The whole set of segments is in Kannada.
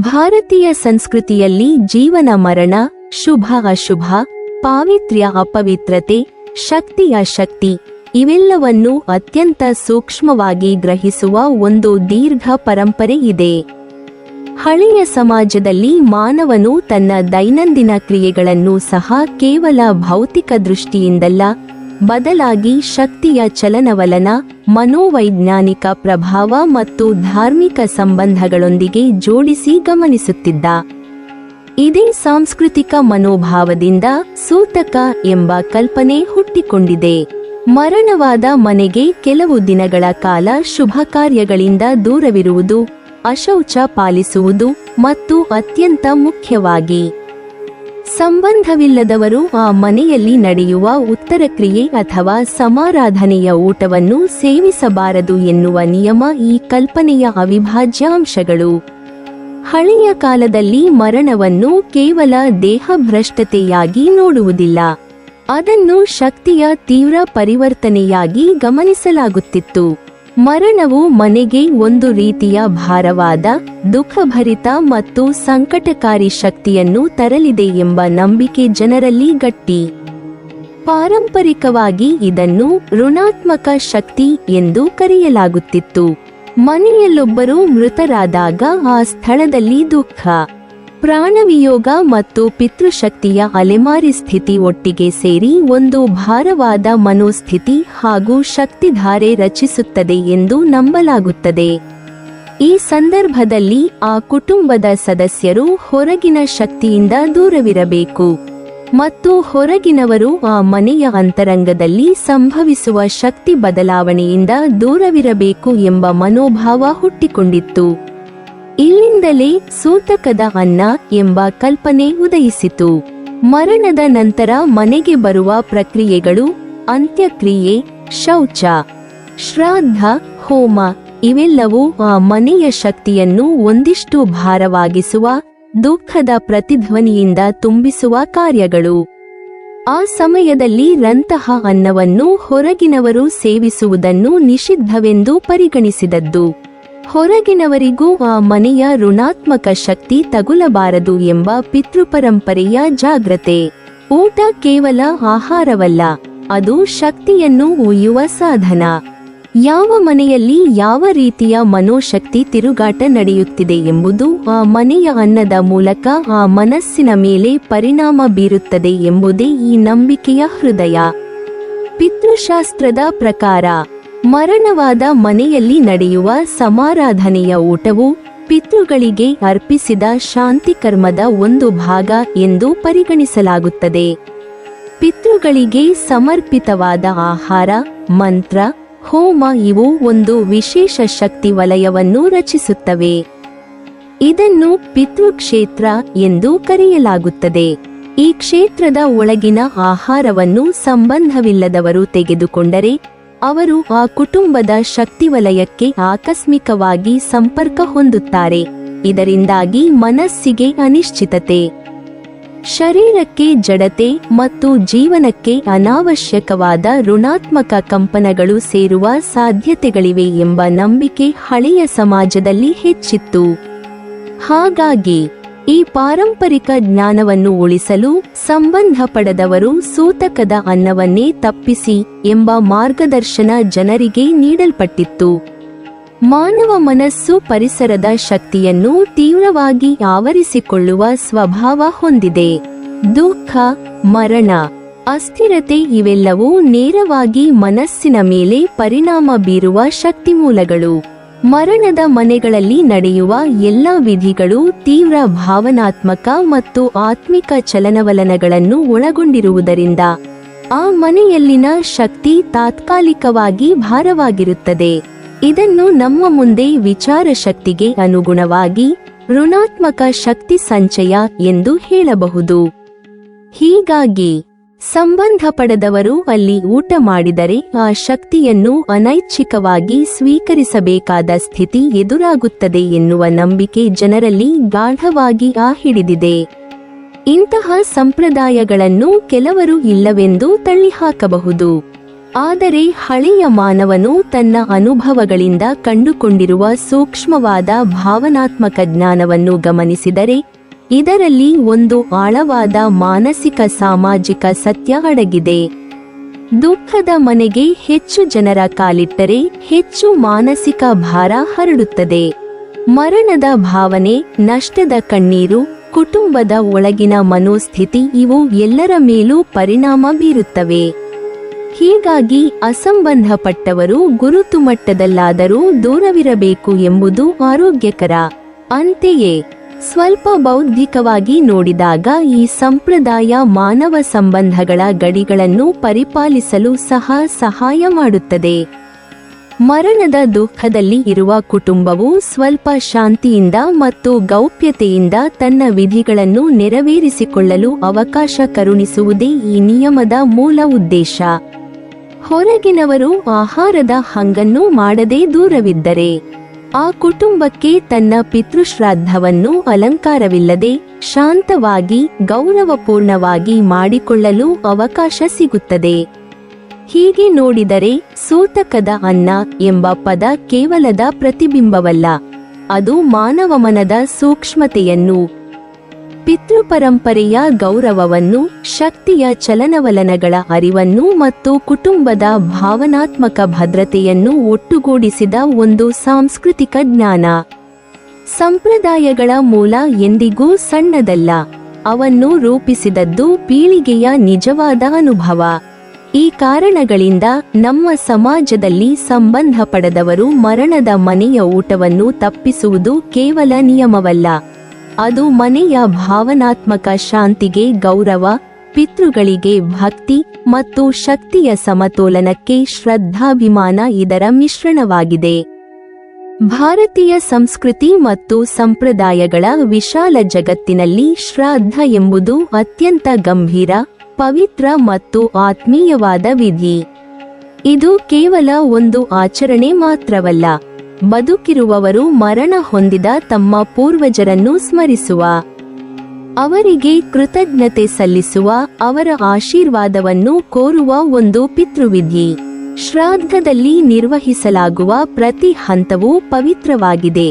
ಭಾರತೀಯ ಸಂಸ್ಕೃತಿಯಲ್ಲಿ ಜೀವನ ಮರಣ, ಶುಭ ಅಶುಭ, ಪಾವಿತ್ರ್ಯ ಅಪವಿತ್ರತೆ, ಶಕ್ತಿ ಅಶಕ್ತಿ ಇವೆಲ್ಲವನ್ನೂ ಅತ್ಯಂತ ಸೂಕ್ಷ್ಮವಾಗಿ ಗ್ರಹಿಸುವ ಒಂದು ದೀರ್ಘ ಪರಂಪರೆ ಇದೆ. ಹಳೆಯ ಸಮಾಜದಲ್ಲಿ ಮಾನವನು ತನ್ನ ದೈನಂದಿನ ಕ್ರಿಯೆಗಳನ್ನು ಸಹ ಕೇವಲ ಭೌತಿಕ ದೃಷ್ಟಿಯಿಂದಲ್ಲ, ಬದಲಾಗಿ ಶಕ್ತಿಯ ಚಲನವಲನ, ಮನೋವೈಜ್ಞಾನಿಕ ಪ್ರಭಾವ ಮತ್ತು ಧಾರ್ಮಿಕ ಸಂಬಂಧಗಳೊಂದಿಗೆ ಜೋಡಿಸಿ ಗಮನಿಸುತ್ತಿದ್ದ. ಇದೇ ಸಾಂಸ್ಕೃತಿಕ ಮನೋಭಾವದಿಂದ ಸೂತಕ ಎಂಬ ಕಲ್ಪನೆ ಹುಟ್ಟಿಕೊಂಡಿದೆ. ಮರಣವಾದ ಮನೆಗೆ ಕೆಲವು ದಿನಗಳ ಕಾಲ ಶುಭ ಕಾರ್ಯಗಳಿಂದ ದೂರವಿರುವುದು, ಅಶೌಚ ಪಾಲಿಸುವುದು ಮತ್ತು ಅತ್ಯಂತ ಮುಖ್ಯವಾಗಿ ಸಂಬಂಧವಿಲ್ಲದವರು ಆ ಮನೆಯಲ್ಲಿ ನಡೆಯುವ ಉತ್ತರ ಕ್ರಿಯೆ ಅಥವಾ ಸಮಾರಾಧನೆಯ ಊಟವನ್ನು ಸೇವಿಸಬಾರದು ಎನ್ನುವ ನಿಯಮ ಈ ಕಲ್ಪನೆಯ ಅವಿಭಾಜ್ಯ ಅಂಶಗಳು. ಹಳೆಯ ಕಾಲದಲ್ಲಿ ಮರಣವನ್ನು ಕೇವಲ ದೇಹಭ್ರಷ್ಟತೆಯಾಗಿ ನೋಡುವುದಿಲ್ಲ, ಅದನ್ನು ಶಕ್ತಿಯ ತೀವ್ರ ಪರಿವರ್ತನೆಯಾಗಿ ಗಮನಿಸಲಾಗುತ್ತಿತ್ತು. ಮರಣವು ಮನೆಗೆ ಒಂದು ರೀತಿಯ ಭಾರವಾದ, ದುಃಖಭರಿತ ಮತ್ತು ಸಂಕಟಕಾರಿ ಶಕ್ತಿಯನ್ನು ತರಲಿದೆ ಎಂಬ ನಂಬಿಕೆ ಜನರಲ್ಲಿ ಗಟ್ಟಿ. ಪಾರಂಪರಿಕವಾಗಿ ಇದನ್ನು ಋಣಾತ್ಮಕ ಶಕ್ತಿ ಎಂದು ಕರೆಯಲಾಗುತ್ತಿತ್ತು. ಮನೆಯಲ್ಲೊಬ್ಬರು ಮೃತರಾದಾಗ ಆ ಸ್ಥಳದಲ್ಲಿ ದುಃಖ, ಪ್ರಾಣವಿಯೋಗ ಮತ್ತು ಪಿತೃಶಕ್ತಿಯ ಅಲೆಮಾರಿ ಸ್ಥಿತಿ ಒಟ್ಟಿಗೆ ಸೇರಿ ಒಂದು ಭಾರವಾದ ಮನೋಸ್ಥಿತಿ ಹಾಗೂ ಶಕ್ತಿಧಾರೆ ರಚಿಸುತ್ತದೆ ಎಂದು ನಂಬಲಾಗುತ್ತದೆ. ಈ ಸಂದರ್ಭದಲ್ಲಿ ಆ ಕುಟುಂಬದ ಸದಸ್ಯರು ಹೊರಗಿನ ಶಕ್ತಿಯಿಂದ ದೂರವಿರಬೇಕು ಮತ್ತು ಹೊರಗಿನವರು ಆ ಮನೆಯ ಅಂತರಂಗದಲ್ಲಿ ಸಂಭವಿಸುವ ಶಕ್ತಿ ಬದಲಾವಣೆಯಿಂದ ದೂರವಿರಬೇಕು ಎಂಬ ಮನೋಭಾವ ಹುಟ್ಟಿಕೊಂಡಿತ್ತು. ಇಲ್ಲಿಂದಲೇ ಸೂತಕದ ಅನ್ನ ಎಂಬ ಕಲ್ಪನೆ ಉದಯಿಸಿತು. ಮರಣದ ನಂತರ ಮನೆಗೆ ಬರುವ ಪ್ರಕ್ರಿಯೆಗಳು, ಅಂತ್ಯಕ್ರಿಯೆ, ಶೌಚ, ಶ್ರಾದ್ದ, ಹೋಮ ಇವೆಲ್ಲವೂ ಆ ಮನೆಯ ಶಕ್ತಿಯನ್ನು ಒಂದಿಷ್ಟು ಭಾರವಾಗಿಸುವ, ದುಃಖದ ಪ್ರತಿಧ್ವನಿಯಿಂದ ತುಂಬಿಸುವ ಕಾರ್ಯಗಳು. ಆ ಸಮಯದಲ್ಲಿ ರಂತಹ ಅನ್ನವನ್ನು ಹೊರಗಿನವರು ಸೇವಿಸುವುದನ್ನು ನಿಷಿದ್ಧವೆಂದು ಪರಿಗಣಿಸಿದದ್ದು. ಹೊರಗಿನವರಿಗೂ ಆ ಮನೆಯ ಋಣಾತ್ಮಕ ಶಕ್ತಿ ತಗುಲಬಾರದು ಎಂಬ ಪಿತೃಪರಂಪರೆಯ ಜಾಗ್ರತೆ. ಊಟ ಕೇವಲ ಆಹಾರವಲ್ಲ, ಅದು ಶಕ್ತಿಯನ್ನು ಒಯ್ಯುವ ಸಾಧನ. ಯಾವ ಮನೆಯಲ್ಲಿ ಯಾವ ರೀತಿಯ ಮನೋಶಕ್ತಿ ತಿರುಗಾಟ ನಡೆಯುತ್ತಿದೆ ಎಂಬುದು ಆ ಮನೆಯ ಅನ್ನದ ಮೂಲಕ ಆ ಮನಸ್ಸಿನ ಮೇಲೆ ಪರಿಣಾಮ ಬೀರುತ್ತದೆ ಎಂಬುದೇ ಈ ನಂಬಿಕೆಯ ಹೃದಯ. ಪಿತೃಶಾಸ್ತ್ರದ ಪ್ರಕಾರ ಮರಣವಾದ ಮನೆಯಲ್ಲಿ ನಡೆಯುವ ಸಮಾರಾಧನೆಯ ಊಟವು ಪಿತೃಗಳಿಗೆ ಅರ್ಪಿಸಿದ ಶಾಂತಿ ಕರ್ಮದ ಒಂದು ಭಾಗ ಎಂದು ಪರಿಗಣಿಸಲಾಗುತ್ತದೆ. ಪಿತೃಗಳಿಗೆ ಸಮರ್ಪಿತವಾದ ಆಹಾರ, ಮಂತ್ರ, ಹೋಮ ಇವು ಒಂದು ವಿಶೇಷ ಶಕ್ತಿ ವಲಯವನ್ನು ರಚಿಸುತ್ತವೆ. ಇದನ್ನು ಪಿತೃಕ್ಷೇತ್ರ ಎಂದು ಕರೆಯಲಾಗುತ್ತದೆ. ಈ ಕ್ಷೇತ್ರದ ಒಳಗಿನ ಆಹಾರವನ್ನು ಸಂಬಂಧವಿಲ್ಲದವರು ತೆಗೆದುಕೊಂಡರೆ ಅವರು ಆ ಕುಟುಂಬದ ಶಕ್ತಿವಲಯಕ್ಕೆ ಆಕಸ್ಮಿಕವಾಗಿ ಸಂಪರ್ಕ ಹೊಂದುತ್ತಾರೆ. ಇದರಿಂದಾಗಿ ಮನಸ್ಸಿಗೆ ಅನಿಶ್ಚಿತತೆ, ಶರೀರಕ್ಕೆ ಜಡತೆ ಮತ್ತು ಜೀವನಕ್ಕೆ ಅನಾವಶ್ಯಕವಾದ ಋಣಾತ್ಮಕ ಕಂಪನಗಳು ಸೇರುವ ಸಾಧ್ಯತೆಗಳಿವೆ ಎಂಬ ನಂಬಿಕೆ ಹಳೆಯ ಸಮಾಜದಲ್ಲಿ ಹೆಚ್ಚಿತ್ತು. ಹಾಗಾಗಿ ಈ ಪಾರಂಪರಿಕ ಜ್ಞಾನವನ್ನು ಉಳಿಸಲು ಸಂಬಂಧಪಡದವರು ಸೂತಕದ ಅನ್ನವನ್ನೇ ತಪ್ಪಿಸಿ ಎಂಬ ಮಾರ್ಗದರ್ಶನ ಜನರಿಗೆ ನೀಡಲ್ಪಟ್ಟಿತ್ತು. ಮಾನವ ಮನಸ್ಸು ಪರಿಸರದ ಶಕ್ತಿಯನ್ನು ತೀವ್ರವಾಗಿ ಆವರಿಸಿಕೊಳ್ಳುವ ಸ್ವಭಾವ ಹೊಂದಿದೆ. ದುಃಖ, ಮರಣ, ಅಸ್ಥಿರತೆ ಇವೆಲ್ಲವೂ ನೇರವಾಗಿ ಮನಸ್ಸಿನ ಮೇಲೆ ಪರಿಣಾಮ ಬೀರುವ ಶಕ್ತಿಮೂಲಗಳು. ಮರಣದ ಮನೆಗಳಲ್ಲಿ ನಡೆಯುವ ಎಲ್ಲ ವಿಧಿಗಳು ತೀವ್ರ ಭಾವನಾತ್ಮಕ ಮತ್ತು ಆತ್ಮಿಕ ಚಲನವಲನಗಳನ್ನು ಒಳಗೊಂಡಿರುವುದರಿಂದ ಆ ಮನೆಯಲ್ಲಿನ ಶಕ್ತಿ ತಾತ್ಕಾಲಿಕವಾಗಿ ಭಾರವಾಗಿರುತ್ತದೆ. ಇದನ್ನು ನಮ್ಮ ಮುಂದೆ ವಿಚಾರ ಶಕ್ತಿಗೆ ಅನುಗುಣವಾಗಿ ಋಣಾತ್ಮಕ ಶಕ್ತಿ ಸಂಚಯ ಎಂದು ಹೇಳಬಹುದು. ಹೀಗಾಗಿ ಸಂಬಂಧಪಡದವರು ಅಲ್ಲಿ ಊಟ ಮಾಡಿದರೆ ಆ ಶಕ್ತಿಯನ್ನು ಅನೈಚ್ಛಿಕವಾಗಿ ಸ್ವೀಕರಿಸಬೇಕಾದ ಸ್ಥಿತಿ ಎದುರಾಗುತ್ತದೆ ಎನ್ನುವ ನಂಬಿಕೆ ಜನರಲ್ಲಿ ಗಾಢವಾಗಿ ಹಿಡಿದಿದೆ. ಇಂತಹ ಸಂಪ್ರದಾಯಗಳನ್ನು ಕೆಲವರು ಇಲ್ಲವೆಂದು ತಳ್ಳಿಹಾಕಬಹುದು. ಆದರೆ ಹಳೆಯ ಮಾನವನು ತನ್ನ ಅನುಭವಗಳಿಂದ ಕಂಡುಕೊಂಡಿರುವ ಸೂಕ್ಷ್ಮವಾದ ಭಾವನಾತ್ಮಕ ಜ್ಞಾನವನ್ನು ಗಮನಿಸಿದರೆ ಇದರಲ್ಲಿ ಒಂದು ಆಳವಾದ ಮಾನಸಿಕ ಸಾಮಾಜಿಕ ಸತ್ಯ ಅಡಗಿದೆ. ದುಃಖದ ಮನೆಗೆ ಹೆಚ್ಚು ಜನರ ಕಾಲಿಟ್ಟರೆ ಹೆಚ್ಚು ಮಾನಸಿಕ ಭಾರ ಹರಡುತ್ತದೆ. ಮರಣದ ಭಾವನೆ, ನಷ್ಟದ ಕಣ್ಣೀರು, ಕುಟುಂಬದ ಒಳಗಿನ ಮನೋಸ್ಥಿತಿ ಇವು ಎಲ್ಲರ ಮೇಲೂ ಪರಿಣಾಮ ಬೀರುತ್ತವೆ. ಹೀಗಾಗಿ ಅಸಂಬಂಧಪಟ್ಟವರು ಗುರುತು ಮಟ್ಟದಲ್ಲಾದರೂ ದೂರವಿರಬೇಕು ಎಂಬುದು ಆರೋಗ್ಯಕರ. ಅಂತೆಯೇ ಸ್ವಲ್ಪ ಬೌದ್ಧಿಕವಾಗಿ ನೋಡಿದಾಗ ಈ ಸಂಪ್ರದಾಯ ಮಾನವ ಸಂಬಂಧಗಳ ಗಡಿಗಳನ್ನು ಪರಿಪಾಲಿಸಲು ಸಹ ಸಹಾಯ ಮಾಡುತ್ತದೆ. ಮರಣದ ದುಃಖದಲ್ಲಿ ಇರುವ ಕುಟುಂಬವು ಸ್ವಲ್ಪ ಶಾಂತಿಯಿಂದ ಮತ್ತು ಗೌಪ್ಯತೆಯಿಂದ ತನ್ನ ವಿಧಿಗಳನ್ನು ನೆರವೇರಿಸಿಕೊಳ್ಳಲು ಅವಕಾಶ ಕರುಣಿಸುವುದೇ ಈ ನಿಯಮದ ಮೂಲ ಉದ್ದೇಶ. ಹೊರಗಿನವರು ಆಹಾರದ ಹಂಗನ್ನು ಮಾಡದೆ ದೂರವಿದ್ದರೆ ಆ ಕುಟುಂಬಕ್ಕೆ ತನ್ನ ಪಿತೃಶ್ರಾದ್ದವನ್ನು ಅಲಂಕಾರವಿಲ್ಲದೆ ಶಾಂತವಾಗಿ ಗೌರವಪೂರ್ಣವಾಗಿ ಮಾಡಿಕೊಳ್ಳಲು ಅವಕಾಶ ಸಿಗುತ್ತದೆ. ಹೀಗೆ ನೋಡಿದರೆ ಸೂತಕದ ಅನ್ನ ಎಂಬ ಪದ ಕೇವಲದ ಪ್ರತಿಬಿಂಬವಲ್ಲ, ಅದು ಮಾನವ ಮನದ ಸೂಕ್ಷ್ಮತೆಯನ್ನು, ಪಿತೃಪರಂಪರೆಯ ಗೌರವವನ್ನು, ಶಕ್ತಿಯ ಚಲನವಲನಗಳ ಅರಿವನ್ನು ಮತ್ತು ಕುಟುಂಬದ ಭಾವನಾತ್ಮಕ ಭದ್ರತೆಯನ್ನು ಒಟ್ಟುಗೂಡಿಸಿದ ಒಂದು ಸಾಂಸ್ಕೃತಿಕ ಜ್ಞಾನ. ಸಂಪ್ರದಾಯಗಳ ಮೂಲ ಎಂದಿಗೂ ಸಣ್ಣದಲ್ಲ, ಅವನ್ನು ರೂಪಿಸಿದದ್ದು ಪೀಳಿಗೆಯ ನಿಜವಾದ ಅನುಭವ. ಈ ಕಾರಣಗಳಿಂದ ನಮ್ಮ ಸಮಾಜದಲ್ಲಿ ಸಂಬಂಧ ಪಡೆದವರು ಮರಣದ ಮನೆಯ ಊಟವನ್ನು ತಪ್ಪಿಸುವುದು ಕೇವಲ ನಿಯಮವಲ್ಲ, ಅದು ಮನೆಯ ಭಾವನಾತ್ಮಕ ಶಾಂತಿಗೆ ಗೌರವ, ಪಿತೃಗಳಿಗೆ ಭಕ್ತಿ ಮತ್ತು ಶಕ್ತಿಯ ಸಮತೋಲನಕ್ಕೆ ಶ್ರದ್ಧಾಭಿಮಾನ ಇದರ ಮಿಶ್ರಣವಾಗಿದೆ. ಭಾರತೀಯ ಸಂಸ್ಕೃತಿ ಮತ್ತು ಸಂಪ್ರದಾಯಗಳ ವಿಶಾಲ ಜಗತ್ತಿನಲ್ಲಿ ಶ್ರಾದ್ದ ಎಂಬುದು ಅತ್ಯಂತ ಗಂಭೀರ, ಪವಿತ್ರ ಮತ್ತು ಆತ್ಮೀಯವಾದ ವಿಧಿ. ಇದು ಕೇವಲ ಒಂದು ಆಚರಣೆ ಮಾತ್ರವಲ್ಲ, ಬದುಕಿರುವವರು ಮರಣ ಹೊಂದಿದ ತಮ್ಮ ಪೂರ್ವಜರನ್ನು ಸ್ಮರಿಸುವ, ಅವರಿಗೆ ಕೃತಜ್ಞತೆ ಸಲ್ಲಿಸುವ, ಅವರ ಆಶೀರ್ವಾದವನ್ನು ಕೋರುವ ಒಂದು ಪಿತೃವಿಧಿ. ಶ್ರಾದ್ದದಲ್ಲಿ ನಿರ್ವಹಿಸಲಾಗುವ ಪ್ರತಿ ಹಂತವೂ ಪವಿತ್ರವಾಗಿದೆ.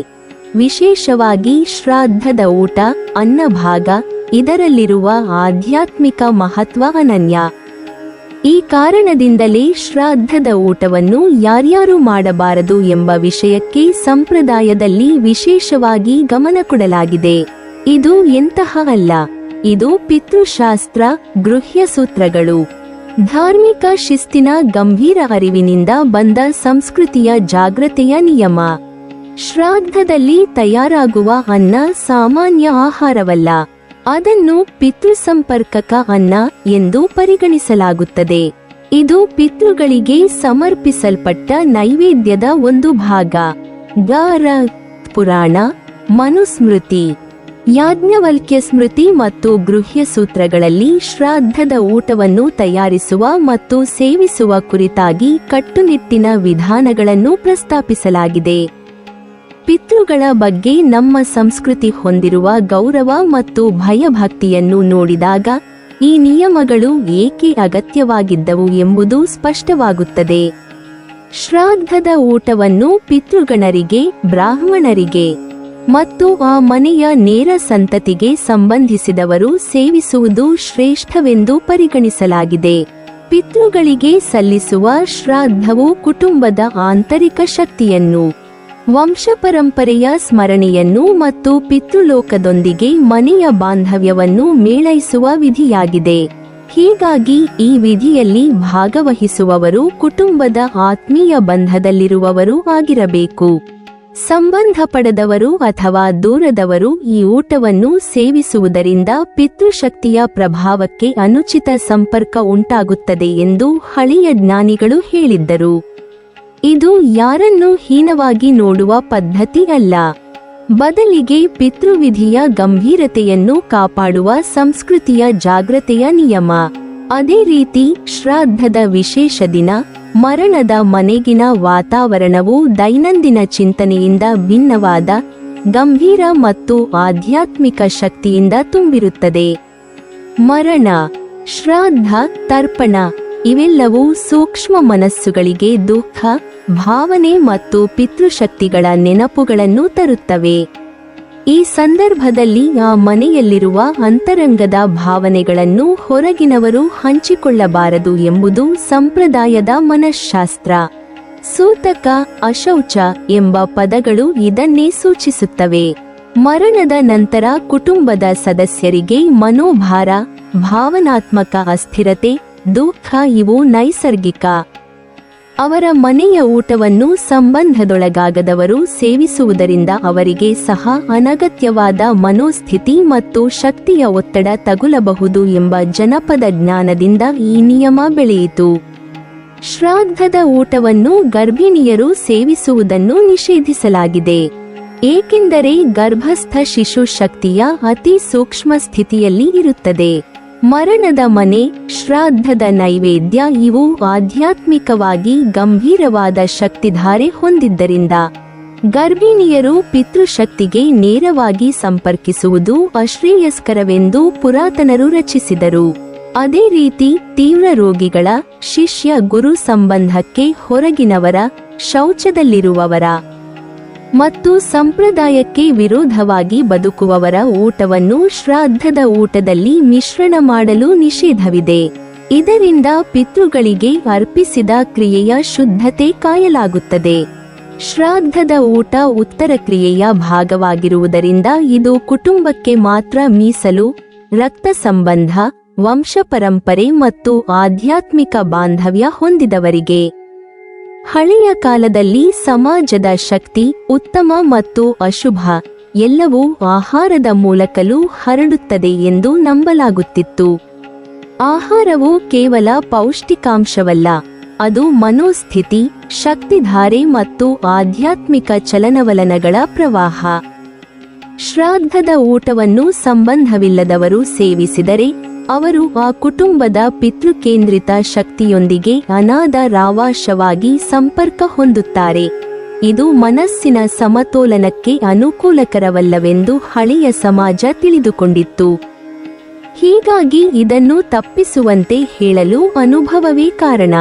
ವಿಶೇಷವಾಗಿ ಶ್ರಾದ್ದದ ಊಟ, ಅನ್ನಭಾಗ, ಇದರಲ್ಲಿರುವ ಆಧ್ಯಾತ್ಮಿಕ ಮಹತ್ವ ಅನನ್ಯ. ಈ ಕಾರಣದಿಂದಲೇ ಶ್ರಾದ್ದದ ಊಟವನ್ನು ಯಾರ್ಯಾರು ಮಾಡಬಾರದು ಎಂಬ ವಿಷಯಕ್ಕೆ ಸಂಪ್ರದಾಯದಲ್ಲಿ ವಿಶೇಷವಾಗಿ ಗಮನ ಕೊಡಲಾಗಿದೆ. ಇದು ಎಂತಹ ಅಲ್ಲ, ಇದು ಪಿತೃಶಾಸ್ತ್ರ, ಗೃಹ್ಯ ಸೂತ್ರಗಳು, ಧಾರ್ಮಿಕ ಶಿಸ್ತಿನ ಗಂಭೀರ ಅರಿವಿನಿಂದ ಬಂದ ಸಂಸ್ಕೃತಿಯ ಜಾಗ್ರತೆಯ ನಿಯಮ. ಶ್ರಾದ್ದದಲ್ಲಿ ತಯಾರಾಗುವ ಅನ್ನ ಸಾಮಾನ್ಯ ಆಹಾರವಲ್ಲ, ಅದನ್ನು ಪಿತೃಸಂಪರ್ಕಕ ಅನ್ನ ಎಂದು ಪರಿಗಣಿಸಲಾಗುತ್ತದೆ. ಇದು ಪಿತೃಗಳಿಗೆ ಸಮರ್ಪಿಸಲ್ಪಟ್ಟ ನೈವೇದ್ಯದ ಒಂದು ಭಾಗ. ಗಾರ ಪುರಾಣ, ಮನುಸ್ಮೃತಿ, ಯಾಜ್ಞವಲ್ಕ್ಯ ಸ್ಮೃತಿ ಮತ್ತು ಗೃಹ್ಯ ಸೂತ್ರಗಳಲ್ಲಿ ಶ್ರಾದ್ದದ ಊಟವನ್ನು ತಯಾರಿಸುವ ಮತ್ತು ಸೇವಿಸುವ ಕುರಿತಾಗಿ ಕಟ್ಟುನಿಟ್ಟಿನ ವಿಧಾನಗಳನ್ನು ಪ್ರಸ್ತಾಪಿಸಲಾಗಿದೆ. ಪಿತೃಗಳ ಬಗ್ಗೆ ನಮ್ಮ ಸಂಸ್ಕೃತಿ ಹೊಂದಿರುವ ಗೌರವ ಮತ್ತು ಭಯಭಕ್ತಿಯನ್ನು ನೋಡಿದಾಗ ಈ ನಿಯಮಗಳು ಏಕೆ ಅಗತ್ಯವಾಗಿದ್ದವು ಎಂಬುದು ಸ್ಪಷ್ಟವಾಗುತ್ತದೆ. ಶ್ರಾದ್ದದ ಊಟವನ್ನು ಪಿತೃಗಣರಿಗೆ, ಬ್ರಾಹ್ಮಣರಿಗೆ ಮತ್ತು ಆ ಮನೆಯ ನೇರ ಸಂತತಿಗೆ ಸಂಬಂಧಿಸಿದವರು ಸೇವಿಸುವುದು ಶ್ರೇಷ್ಠವೆಂದು ಪರಿಗಣಿಸಲಾಗಿದೆ. ಪಿತೃಗಳಿಗೆ ಸಲ್ಲಿಸುವ ಶ್ರಾದ್ದವು ಕುಟುಂಬದ ಆಂತರಿಕ ಶಕ್ತಿಯನ್ನು, ವಂಶಪರಂಪರೆಯ ಸ್ಮರಣೆಯನ್ನು ಮತ್ತು ಪಿತೃಲೋಕದೊಂದಿಗೆ ಮನೆಯ ಬಾಂಧವ್ಯವನ್ನು ಮೇಳೈಸುವ ವಿಧಿಯಾಗಿದೆ. ಹೀಗಾಗಿ ಈ ವಿಧಿಯಲ್ಲಿ ಭಾಗವಹಿಸುವವರು ಕುಟುಂಬದ ಆತ್ಮೀಯ ಬಂಧದಲ್ಲಿರುವವರು ಆಗಿರಬೇಕು. ಸಂಬಂಧ ಪಡೆದವರು ಅಥವಾ ದೂರದವರು ಈ ಊಟವನ್ನು ಸೇವಿಸುವುದರಿಂದ ಪಿತೃಶಕ್ತಿಯ ಪ್ರಭಾವಕ್ಕೆ ಅನುಚಿತ ಸಂಪರ್ಕ ಉಂಟಾಗುತ್ತದೆ ಎಂದು ಹಳೆಯ ಜ್ಞಾನಿಗಳು ಹೇಳಿದ್ದರು. ಇದು ಯಾರನ್ನೂ ಹೀನವಾಗಿ ನೋಡುವ ಪದ್ಧತಿ ಅಲ್ಲ, ಬದಲಿಗೆ ಪಿತೃವಿಧಿಯ ಗಂಭೀರತೆಯನ್ನು ಕಾಪಾಡುವ ಸಂಸ್ಕೃತಿಯ ಜಾಗ್ರತೆಯ ನಿಯಮ. ಅದೇ ರೀತಿ ಶ್ರಾದ್ದದ ವಿಶೇಷ ದಿನ, ಮರಣದ ಮನೆಗಿನ ವಾತಾವರಣವು ದೈನಂದಿನ ಚಿಂತನೆಯಿಂದ ಭಿನ್ನವಾದ ಗಂಭೀರ ಮತ್ತು ಆಧ್ಯಾತ್ಮಿಕ ಶಕ್ತಿಯಿಂದ ತುಂಬಿರುತ್ತದೆ. ಮರಣ, ಶ್ರಾದ್ದ, ತರ್ಪಣ ಇವೆಲ್ಲವೂ ಸೂಕ್ಷ್ಮ ಮನಸ್ಸುಗಳಿಗೆ ದುಃಖ, ಭಾವನೆ ಮತ್ತು ಪಿತೃಶಕ್ತಿಗಳ ನೆನಪುಗಳನ್ನು ತರುತ್ತವೆ. ಈ ಸಂದರ್ಭದಲ್ಲಿ ಆ ಮನೆಯಲ್ಲಿರುವ ಅಂತರಂಗದ ಭಾವನೆಗಳನ್ನು ಹೊರಗಿನವರು ಹಂಚಿಕೊಳ್ಳಬಾರದು ಎಂಬುದು ಸಂಪ್ರದಾಯದ ಮನಃಶಾಸ್ತ್ರ. ಸೂತಕ, ಅಶೌಚ ಎಂಬ ಪದಗಳು ಇದನ್ನೇ ಸೂಚಿಸುತ್ತವೆ. ಮರಣದ ನಂತರ ಕುಟುಂಬದ ಸದಸ್ಯರಿಗೆ ಮನೋಭಾರ, ಭಾವನಾತ್ಮಕ ಅಸ್ಥಿರತೆ, ದುಃಖ ಇವು ನೈಸರ್ಗಿಕ. ಅವರ ಮನೆಯ ಊಟವನ್ನು ಸಂಬಂಧದೊಳಗಾಗದವರು ಸೇವಿಸುವುದರಿಂದ ಅವರಿಗೆ ಸಹ ಅನಗತ್ಯವಾದ ಮನೋಸ್ಥಿತಿ ಮತ್ತು ಶಕ್ತಿಯ ಒತ್ತಡ ತಗುಲಬಹುದು ಎಂಬ ಜನಪದ ಜ್ಞಾನದಿಂದ ಈ ನಿಯಮ ಬೆಳೆಯಿತು. ಶ್ರಾದ್ದದ ಊಟವನ್ನು ಗರ್ಭಿಣಿಯರು ಸೇವಿಸುವುದನ್ನು ನಿಷೇಧಿಸಲಾಗಿದೆ. ಏಕೆಂದರೆ ಗರ್ಭಸ್ಥ ಶಿಶು ಶಕ್ತಿಯ ಅತಿ ಸೂಕ್ಷ್ಮ ಸ್ಥಿತಿಯಲ್ಲಿ ಇರುತ್ತದೆ. ಮರಣದ ಮನೆ, ಶ್ರಾದ್ದದ ನೈವೇದ್ಯ ಇವು ಆಧ್ಯಾತ್ಮಿಕವಾಗಿ ಗಂಭೀರವಾದ ಶಕ್ತಿಧಾರೆ ಹೊಂದಿದ್ದರಿಂದ ಗರ್ಭಿಣಿಯರು ಪಿತೃಶಕ್ತಿಗೆ ನೇರವಾಗಿ ಸಂಪರ್ಕಿಸುವುದು ಅಶ್ರೇಯಸ್ಕರವೆಂದು ಪುರಾತನರು ರಚಿಸಿದರು. ಅದೇ ರೀತಿ ತೀವ್ರ ರೋಗಿಗಳ ಶಿಷ್ಯ ಗುರು ಸಂಬಂಧಕ್ಕೆ ಹೊರಗಿನವರ, ಶೌಚದಲ್ಲಿರುವವರ ಮತ್ತು ಸಂಪ್ರದಾಯಕ್ಕೆ ವಿರೋಧವಾಗಿ ಬದುಕುವವರ ಊಟವನ್ನು ಶ್ರಾದ್ದದ ಊಟದಲ್ಲಿ ಮಿಶ್ರಣ ಮಾಡಲು ನಿಷೇಧವಿದೆ. ಇದರಿಂದ ಪಿತೃಗಳಿಗೆ ಅರ್ಪಿಸಿದ ಕ್ರಿಯೆಯ ಶುದ್ಧತೆ ಕಾಯಲಾಗುತ್ತದೆ. ಶ್ರಾದ್ದದ ಊಟ ಉತ್ತರ ಕ್ರಿಯೆಯ ಭಾಗವಾಗಿರುವುದರಿಂದ ಇದು ಕುಟುಂಬಕ್ಕೆ ಮಾತ್ರ ಮೀಸಲು. ರಕ್ತ ಸಂಬಂಧ, ವಂಶಪರಂಪರೆ ಮತ್ತು ಆಧ್ಯಾತ್ಮಿಕ ಬಾಂಧವ್ಯ ಹೊಂದಿದವರಿಗೆ. ಹಳೆಯ ಕಾಲದಲ್ಲಿ ಸಮಾಜದ ಶಕ್ತಿ, ಉತ್ತಮ ಮತ್ತು ಅಶುಭ ಎಲ್ಲವೂ ಆಹಾರದ ಮೂಲಕಲೂ ಹರಡುತ್ತದೆ ಎಂದು ನಂಬಲಾಗುತ್ತಿತ್ತು. ಆಹಾರವು ಕೇವಲ ಪೌಷ್ಟಿಕಾಂಶವಲ್ಲ, ಅದು ಮನೋಸ್ಥಿತಿ, ಶಕ್ತಿಧಾರೆ ಮತ್ತು ಆಧ್ಯಾತ್ಮಿಕ ಚಲನವಲನಗಳ ಪ್ರವಾಹ. ಶ್ರಾದ್ದದ ಊಟವನ್ನು ಸಂಬಂಧವಿಲ್ಲದವರು ಸೇವಿಸಿದರೆ ಅವರು ಆ ಕುಟುಂಬದ ಪಿತೃಕೇಂದ್ರಿತ ಶಕ್ತಿಯೊಂದಿಗೆ ಅನಾದರಾವಶವಾಗಿ ಸಂಪರ್ಕ ಹೊಂದುತ್ತಾರೆ. ಇದು ಮನಸ್ಸಿನ ಸಮತೋಲನಕ್ಕೆ ಅನುಕೂಲಕರವಲ್ಲವೆಂದು ಹಳೆಯ ಸಮಾಜ ತಿಳಿದುಕೊಂಡಿತ್ತು. ಹೀಗಾಗಿ ಇದನ್ನು ತಪ್ಪಿಸುವಂತೆ ಹೇಳಲು ಅನುಭವವೇ ಕಾರಣ.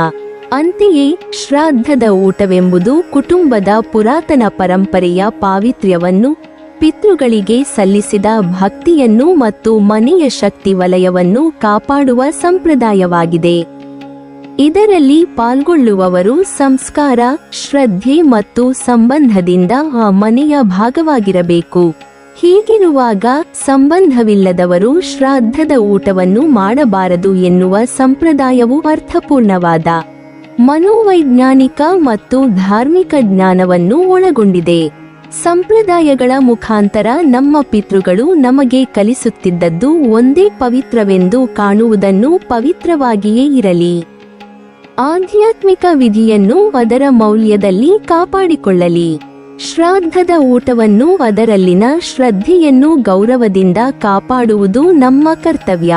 ಅಂತೆಯೇ ಶ್ರಾದ್ದದ ಊಟವೆಂಬುದು ಕುಟುಂಬದ ಪುರಾತನ ಪರಂಪರೆಯ ಪಾವಿತ್ರ್ಯವನ್ನು, ಪಿತೃಗಳಿಗೆ ಸಲ್ಲಿಸಿದ ಭಕ್ತಿಯನ್ನು ಮತ್ತು ಮನೆಯ ಶಕ್ತಿ ವಲಯವನ್ನು ಕಾಪಾಡುವ ಸಂಪ್ರದಾಯವಾಗಿದೆ. ಇದರಲ್ಲಿ ಪಾಲ್ಗೊಳ್ಳುವವರು ಸಂಸ್ಕಾರ, ಶ್ರದ್ಧೆ ಮತ್ತು ಸಂಬಂಧದಿಂದ ಆ ಮನೆಯ ಭಾಗವಾಗಿರಬೇಕು. ಹೀಗಿರುವಾಗ ಸಂಬಂಧವಿಲ್ಲದವರು ಶ್ರಾದ್ದದ ಊಟವನ್ನು ಮಾಡಬಾರದು ಎನ್ನುವ ಸಂಪ್ರದಾಯವು ಅರ್ಥಪೂರ್ಣವಾದ ಮನೋವೈಜ್ಞಾನಿಕ ಮತ್ತು ಧಾರ್ಮಿಕ ಜ್ಞಾನವನ್ನು ಒಳಗೊಂಡಿದೆ. ಸಂಪ್ರದಾಯಗಳ ಮುಖಾಂತರ ನಮ್ಮ ಪಿತೃಗಳು ನಮಗೆ ಕಲಿಸುತ್ತಿದ್ದದ್ದು ಒಂದೇ ಪವಿತ್ರವೆಂದು ಕಾಣುವುದನ್ನು ಪವಿತ್ರವಾಗಿಯೇ ಇರಲಿ. ಆಧ್ಯಾತ್ಮಿಕ ವಿಧಿಯನ್ನು ಅದರ ಮೌಲ್ಯದಲ್ಲಿ ಕಾಪಾಡಿಕೊಳ್ಳಲಿ. ಶ್ರಾದ್ದದ ಊಟವನ್ನು ಅದರಲ್ಲಿನ ಶ್ರದ್ಧೆಯನ್ನು ಗೌರವದಿಂದ ಕಾಪಾಡುವುದು ನಮ್ಮ ಕರ್ತವ್ಯ.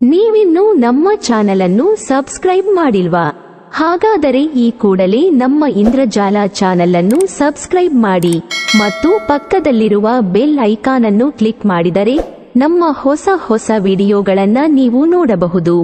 ನೀವಿನ್ನೂ ನಮ್ಮ ಚಾನಲನ್ನು ಸಬ್ಸ್ಕ್ರೈಬ್ ಮಾಡಿಲ್ವಾ? ಹಾಗಾದರೆ ಈ ಕೂಡಲೇ ನಮ್ಮ ಇಂದ್ರಜಾಲ ಚಾನಲ್ ಅನ್ನು ಸಬ್ಸ್ಕ್ರೈಬ್ ಮಾಡಿ ಮತ್ತು ಪಕ್ಕದಲ್ಲಿರುವ ಬೆಲ್ ಐಕಾನ್ ಅನ್ನು ಕ್ಲಿಕ್ ಮಾಡಿದರೆ ನಮ್ಮ ಹೊಸ ವಿಡಿಯೋಗಳನ್ನು ನೀವು ನೋಡಬಹುದು.